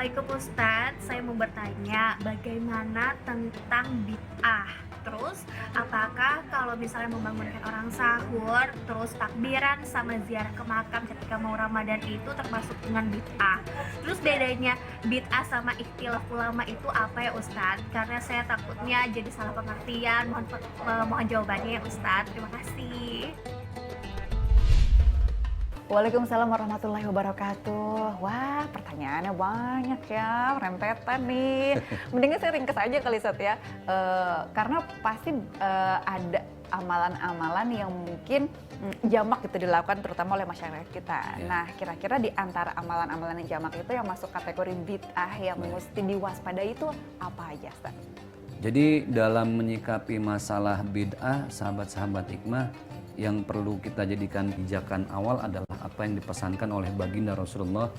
Assalamualaikum Ustadz, saya mau bertanya bagaimana tentang bid'ah. Terus, apakah kalau misalnya membangunkan orang sahur, terus takbiran sama ziarah ke makam ketika mau Ramadan itu termasuk dengan bid'ah? Terus bedanya bid'ah sama ikhtilaf ulama itu apa ya Ustadz? Karena saya takutnya jadi salah pengertian. Mohon jawabannya ya Ustadz. Terima kasih. Waalaikumsalam warahmatullahi wabarakatuh. Wah, pertanyaannya banyak ya, rentetan nih. Mendingan saya ringkas aja kali Sat ya. Karena pasti ada amalan-amalan yang mungkin jamak gitu dilakukan terutama oleh masyarakat kita. Ya. Nah, kira-kira di antara amalan-amalan yang jamak itu yang masuk kategori bid'ah yang mesti diwaspadai itu apa aja, Sat? Jadi dalam menyikapi masalah bid'ah, sahabat-sahabat hikmah, yang perlu kita jadikan pijakan awal adalah apa yang dipesankan oleh baginda Rasulullah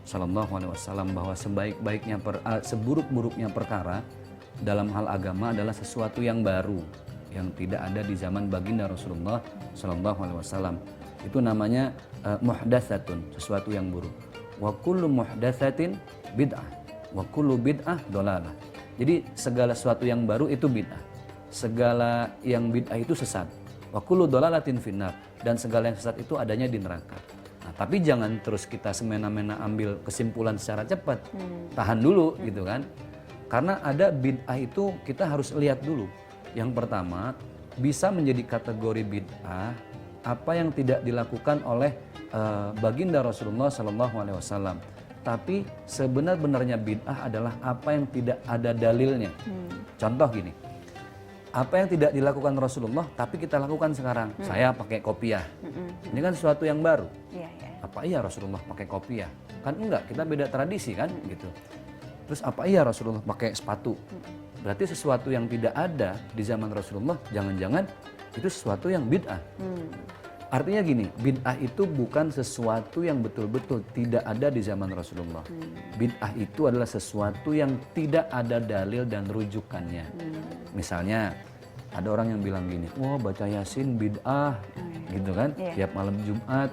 Sallallahu Alaihi Wasallam, bahwa seburuk-buruknya perkara dalam hal agama adalah sesuatu yang baru yang tidak ada di zaman baginda Rasulullah Sallallahu Alaihi Wasallam. Itu namanya muhdatsatun, sesuatu yang baru. Wa kullu muhdatsatin bid'ah, wa kullu bid'ah dolalah. Jadi segala sesuatu yang baru itu bid'ah, segala yang bid'ah itu sesat. Wa kullu dolalatin finnar, dan segala yang sesat itu adanya di neraka. Nah, tapi jangan terus kita semena-mena ambil kesimpulan secara cepat. Tahan dulu gitu kan. Karena ada bid'ah itu kita harus lihat dulu. Yang pertama, bisa menjadi kategori bid'ah apa yang tidak dilakukan oleh baginda Rasulullah Sallallahu Alaihi Wasallam. Tapi sebenar-benarnya bid'ah adalah apa yang tidak ada dalilnya. Contoh gini, apa yang tidak dilakukan Rasulullah tapi kita lakukan sekarang. Saya pakai kopiah. Ini kan sesuatu yang baru. Iya. Apa iya Rasulullah pakai kopiah? Kan enggak, kita beda tradisi kan gitu. Terus apa iya Rasulullah pakai sepatu? Berarti sesuatu yang tidak ada di zaman Rasulullah, jangan-jangan itu sesuatu yang bid'ah. Artinya gini, bid'ah itu bukan sesuatu yang betul-betul tidak ada di zaman Rasulullah. Bid'ah itu adalah sesuatu yang tidak ada dalil dan rujukannya. Misalnya, ada orang yang bilang gini, wah baca Yasin bid'ah, gitu kan, tiap malam Jumat.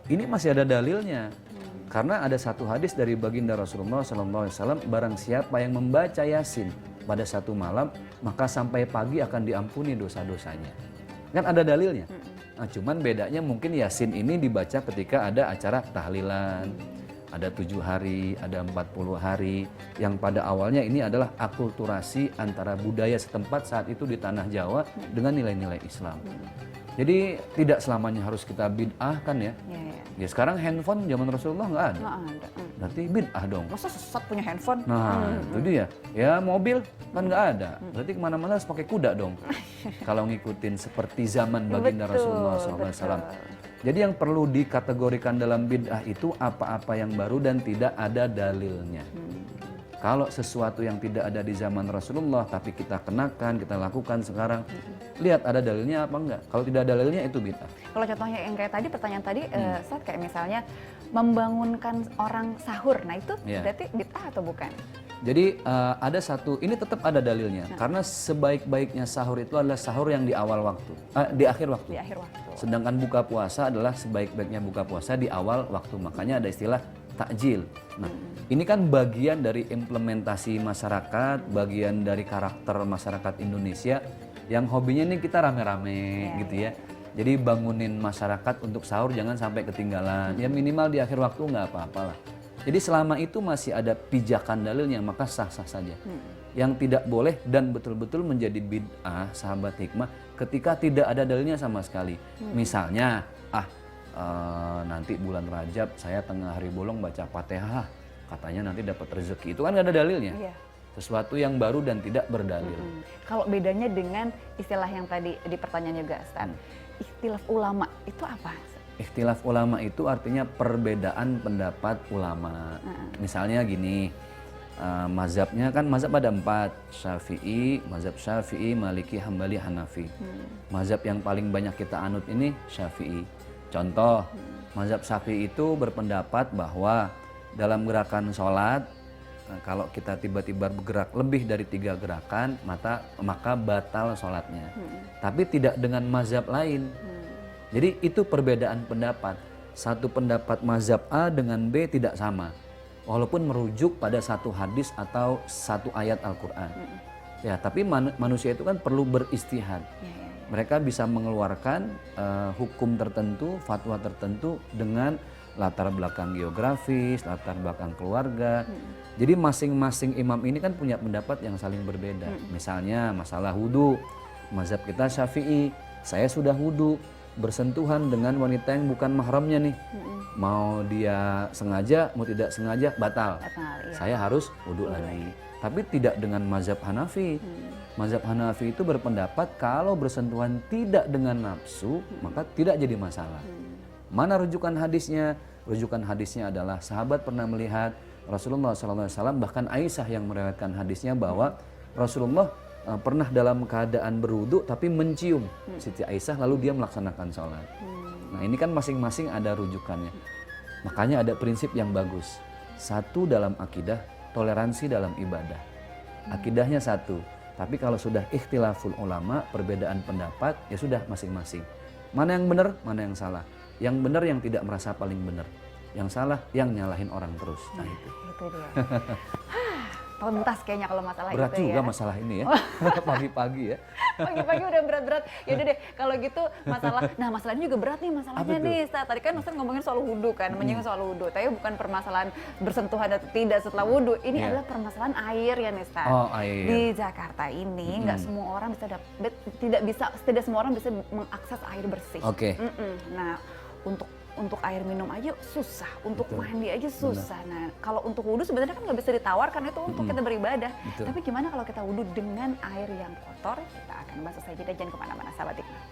Ini masih ada dalilnya. Karena ada satu hadis dari baginda Rasulullah SAW, barang siapa yang membaca Yasin pada satu malam, maka sampai pagi akan diampuni dosa-dosanya. Kan ada dalilnya. Nah, cuman bedanya mungkin Yasin ini dibaca ketika ada acara tahlilan, ada 7 hari, ada 40 hari, yang pada awalnya ini adalah akulturasi antara budaya setempat saat itu di tanah Jawa dengan nilai-nilai Islam. Jadi tidak selamanya harus kita bid'ah kan ya. Ya sekarang handphone zaman Rasulullah nggak ada. Berarti bid'ah dong. Masa sesat punya handphone? Nah, itu dia. Ya mobil kan nggak ada. Berarti kemana-mana harus pakai kuda dong. Kalau ngikutin seperti zaman baginda Rasulullah SAW. Jadi yang perlu dikategorikan dalam bid'ah itu apa-apa yang baru dan tidak ada dalilnya. Kalau sesuatu yang tidak ada di zaman Rasulullah tapi kita kenakan, kita lakukan sekarang, lihat ada dalilnya apa enggak. Kalau tidak ada dalilnya itu bid'ah. Kalau contohnya yang kayak tadi, pertanyaan tadi, Ustaz, kayak misalnya membangunkan orang sahur, nah itu berarti bid'ah atau bukan? Jadi ada satu, ini tetap ada dalilnya. Karena sebaik-baiknya sahur itu adalah sahur yang di awal waktu, di akhir waktu. Di akhir waktu. Sedangkan buka puasa adalah sebaik-baiknya buka puasa di awal waktu. Makanya ada istilah takjil. Nah, ini kan bagian dari implementasi masyarakat, bagian dari karakter masyarakat Indonesia yang hobinya nih kita rame-rame gitu ya. Jadi bangunin masyarakat untuk sahur jangan sampai ketinggalan. Ya minimal di akhir waktu nggak apa-apalah. Jadi selama itu masih ada pijakan dalilnya maka sah-sah saja. Yang tidak boleh dan betul-betul menjadi bid'ah sahabat hikmah ketika tidak ada dalilnya sama sekali. Misalnya, nanti bulan Rajab saya tengah hari bolong baca Fatihah, katanya nanti dapat rezeki. Itu kan nggak ada dalilnya. Sesuatu yang baru dan tidak berdalil. Kalau bedanya dengan istilah yang tadi di pertanyaan juga, Ustaz, ikhtilaf ulama itu apa? Ikhtilaf ulama itu artinya perbedaan pendapat ulama. Misalnya gini, mazhabnya kan mazhab ada 4, Syafi'i, mazhab Syafi'i, Maliki, Hambali, Hanafi. Mazhab yang paling banyak kita anut ini Syafi'i. Contoh, mazhab Syafi'i itu berpendapat bahwa dalam gerakan sholat, kalau kita tiba-tiba bergerak lebih dari 3 gerakan, maka batal sholatnya. Tapi tidak dengan mazhab lain. Jadi itu perbedaan pendapat. Satu pendapat mazhab A dengan B tidak sama. walaupun merujuk pada satu hadis atau satu ayat Al-Quran. Ya, tapi manusia itu kan perlu beristihad. Mereka bisa mengeluarkan hukum tertentu, fatwa tertentu dengan latar belakang geografis, latar belakang keluarga. Jadi masing-masing imam ini kan punya pendapat yang saling berbeda. Misalnya masalah wudhu, mazhab kita Syafi'i, saya sudah wudhu, bersentuhan dengan wanita yang bukan mahramnya nih. Mau dia sengaja, mau tidak sengaja, batal. Saya harus wudhu lagi. Tapi tidak dengan mazhab Hanafi. Mazhab Hanafi itu berpendapat kalau bersentuhan tidak dengan nafsu, maka tidak jadi masalah. Mana rujukan hadisnya? Rujukan hadisnya adalah sahabat pernah melihat Rasulullah SAW, bahkan Aisyah yang meriwayatkan hadisnya bahwa Rasulullah pernah dalam keadaan berwudu tapi mencium Siti Aisyah lalu dia melaksanakan sholat. Nah ini kan masing-masing ada rujukannya. Makanya ada prinsip yang bagus. Satu dalam akidah, toleransi dalam ibadah. Akidahnya satu, tapi kalau sudah ikhtilaful ulama, perbedaan pendapat, ya sudah masing-masing. Mana yang benar, mana yang salah. Yang benar yang tidak merasa paling benar. Yang salah yang nyalahin orang terus. Nah itu. Itu dia. Tuntas kayaknya kalau masalah Berat itu juga ya. masalah ini ya. Pagi-pagi ya. Pagi-pagi udah berat-berat. Yaudah deh, kalau gitu masalahnya juga berat nih masalahnya nih. Tadi kan Ustaz ngomongin soal wudhu kan, menyinggung soal wudhu. Tapi bukan permasalahan bersentuhan atau tidak setelah wudhu. Ini adalah permasalahan air ya nih Ustaz. Oh, air. Di Jakarta ini nggak semua orang tidak semua orang bisa mengakses air bersih. Oke. Nah, untuk air minum aja susah, untuk mandi aja susah. Nah, kalau untuk wudhu sebenarnya kan nggak bisa ditawar karena itu untuk kita beribadah. Tapi gimana kalau kita wudhu dengan air yang kotor? Kita akan bahas saja, jangan kemana-mana sahabat Hikmah.